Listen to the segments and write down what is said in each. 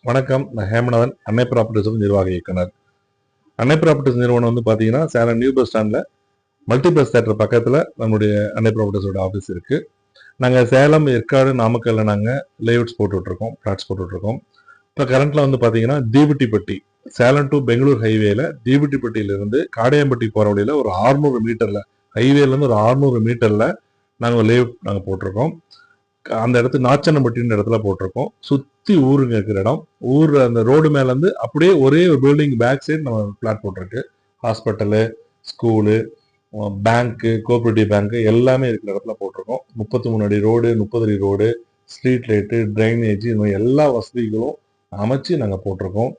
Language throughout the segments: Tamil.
வணக்கம். நான் ஹேமநாதன், அன்னை ப்ராப்பர்ட்டிஸ் நிர்வாக இயக்குனர். அன்னை ப்ராப்பர்ட்டிஸ் நிறுவனம் வந்து பார்த்தீங்கன்னா, சேலம் நியூ பஸ் ஸ்டாண்டில் மல்டிபிளஸ் தேட்டர் பக்கத்தில் நம்மளுடைய அன்னை ப்ராப்பர்ட்டிஸோட ஆஃபீஸ் இருக்குது. நாங்கள் சேலம், ஏற்காடு, நாமக்கல்லில் நாங்கள் லேஅவுட்ஸ் போட்டுட்ருக்கோம், பிளாட்ஸ் போட்டுட்ருக்கோம். இப்போ கரண்ட்டில் வந்து பார்த்தீங்கன்னா, தீவுட்டிப்பட்டி சேலம் டு பெங்களூர் ஹைவேல தீவுட்டிப்பட்டியிலிருந்து காடையம்பட்டி போகிற வழியில் ஒரு 600 மீட்டரில், ஹைவேலேருந்து ஒரு 600 மீட்டரில் நாங்கள் லேஅவுட் நாங்கள் போட்டிருக்கோம். அந்த இடத்துல நாச்சனம்பட்டின்ற இடத்துல போட்டிருக்கோம். சுற்றி ஊருங்க இருக்கிற இடம். ஊர் அந்த ரோடு மேலேருந்து அப்படியே ஒரே ஒரு பில்டிங் பேக் சைடு நம்ம பிளாட் போட்டிருக்கு. ஹாஸ்பிட்டலு, ஸ்கூலு, பேங்க்கு, கோஆபரேட்டிவ் பேங்க்கு எல்லாமே இருக்கிற இடத்துல போட்டிருக்கோம். 33 அடி ரோடு, 30 அடி ரோடு, ஸ்ட்ரீட் லைட்டு, ட்ரைனேஜ், இந்த மாதிரி எல்லா வசதிகளும் அமைச்சு நாங்கள் போட்டிருக்கோம்.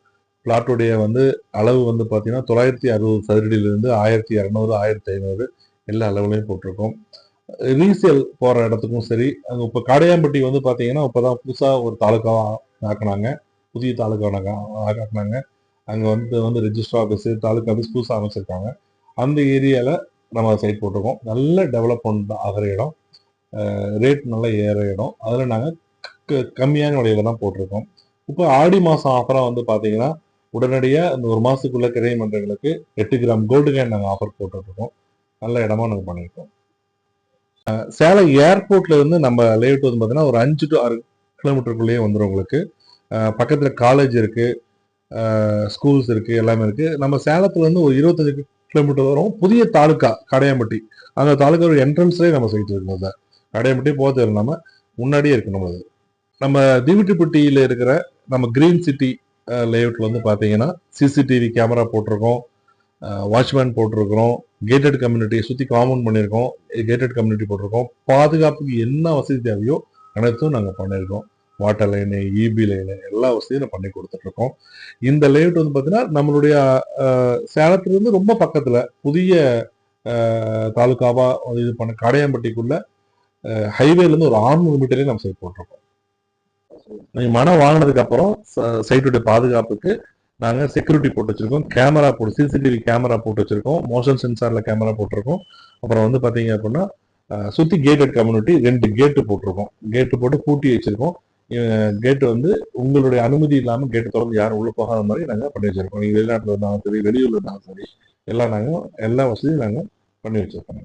பிளாட்டுடைய வந்து அளவு வந்து பார்த்தீங்கன்னா 960 சதுரடியிலிருந்து 1200, 1500 எல்லா அளவுலையும் போட்டிருக்கோம். ரீசேல் போகிற இடத்துக்கும் சரி, அங்கே இப்போ காடையாம்பட்டி வந்து பார்த்தீங்கன்னா இப்போ தான் புதுசாக ஒரு தாலுக்காவாக ஆக்குனாங்க, புதிய தாலுக்காவாக ஆக்குனாங்க. அங்கே வந்து ரெஜிஸ்டர் ஆஃபீஸு, தாலுக்கா ஆஃபீஸ் புதுசாக அமைச்சிருக்காங்க. அந்த ஏரியாவில் நம்ம சைட் போட்டிருக்கோம். நல்ல டெவலப்மெண்ட் ஆகிற இடம், ரேட் நல்லா ஏற இடம். அதில் நாங்கள் கம்மியான விலையில தான் போட்டிருக்கோம். இப்போ ஆடி மாதம் ஆஃபராக வந்து பார்த்தீங்கன்னா உடனடியாக இந்த ஒரு மாதத்துக்குள்ள கிரை மன்றங்களுக்கு 8 கிராம் கோல்டு கேன் நாங்கள் ஆஃபர் போட்டுட்ருக்கோம். நல்ல இடமா நாங்கள் பண்ணியிருக்கோம். சேலம் ஏர்போர்ட்ல இருந்து நம்ம லேஅவுட் வந்து பார்த்தீங்கன்னா ஒரு 5 to 6 கிலோமீட்டருக்குள்ளேயே வந்துடும் உங்களுக்கு. பக்கத்தில் காலேஜ் இருக்கு, ஸ்கூல்ஸ் இருக்கு, எல்லாமே இருக்கு. நம்ம சேலத்துல இருந்து ஒரு 25 கிலோமீட்டர் வரும். புதிய தாலுக்கா காடையாம்பட்டி, அந்த தாலுக்கா என்ட்ரன்ஸ்லேயே நம்ம சைட் இருக்கணும் சார். காடையாம்பட்டி போகிறது இல்லாம முன்னாடியே இருக்கு நம்மளது. நம்ம தீவிட்டிப்பட்டியில் இருக்கிற நம்ம கிரீன் சிட்டி லேஅவுட்ல வந்து பார்த்தீங்கன்னா சிசிடிவி கேமரா போட்டிருக்கோம், வாட்ச்மேன் போட்டிருக்கிறோம், கேட்டட் கம்யூனிட்டியை சுற்றி காம்பவுண்ட் பண்ணியிருக்கோம், கேட்டட் கம்யூனிட்டி போட்டிருக்கோம். பாதுகாப்புக்கு என்ன வசதி தேவையோ அனைத்தும் நாங்கள் பண்ணியிருக்கோம். வாட்டர் லைனு, இபி லைனு எல்லா வசதியும் பண்ணி கொடுத்துட்ருக்கோம். இந்த லேஅவுட் வந்து பார்த்தீங்கன்னா நம்மளுடைய சேலத்துலேருந்து ரொம்ப பக்கத்தில் புதிய தாலுக்காவாக இது பண்ண காடையாம்பட்டிக்குள்ள ஹைவேலேருந்து ஒரு 600 மீட்டரே நம்ம சைட் போட்டிருக்கோம். நீங்கள் மனம் வாங்கினதுக்கு அப்புறம் சைட்டுடைய பாதுகாப்புக்கு நாங்கள் செக்யூரிட்டி போட்டு வச்சிருக்கோம், கேமரா போட்டு, சிசிடிவி கேமரா போட்டு வச்சிருக்கோம், மோஷன் சென்சாரில் கேமரா போட்டிருக்கோம். அப்புறம் வந்து பார்த்தீங்க அப்படின்னா சுற்றி கேட்டட் கம்யூனிட்டி 2 கேட்டு போட்டிருக்கோம். கேட்டு போட்டு பூட்டி வச்சிருக்கோம். கேட்டு வந்து உங்களுடைய அனுமதி இல்லாமல் கேட்டு திறந்து யாரும் உள்ள போகாத மாதிரி நாங்கள் பண்ணி வச்சிருக்கோம். நீங்கள் வெளிநாட்டில் இருந்தாலும் சரி, வெளியூர்ல இருந்தாலும் சரி, எல்லாம் நாங்கள் எல்லா வசதியும் நாங்கள் பண்ணி வச்சிருக்கோம்.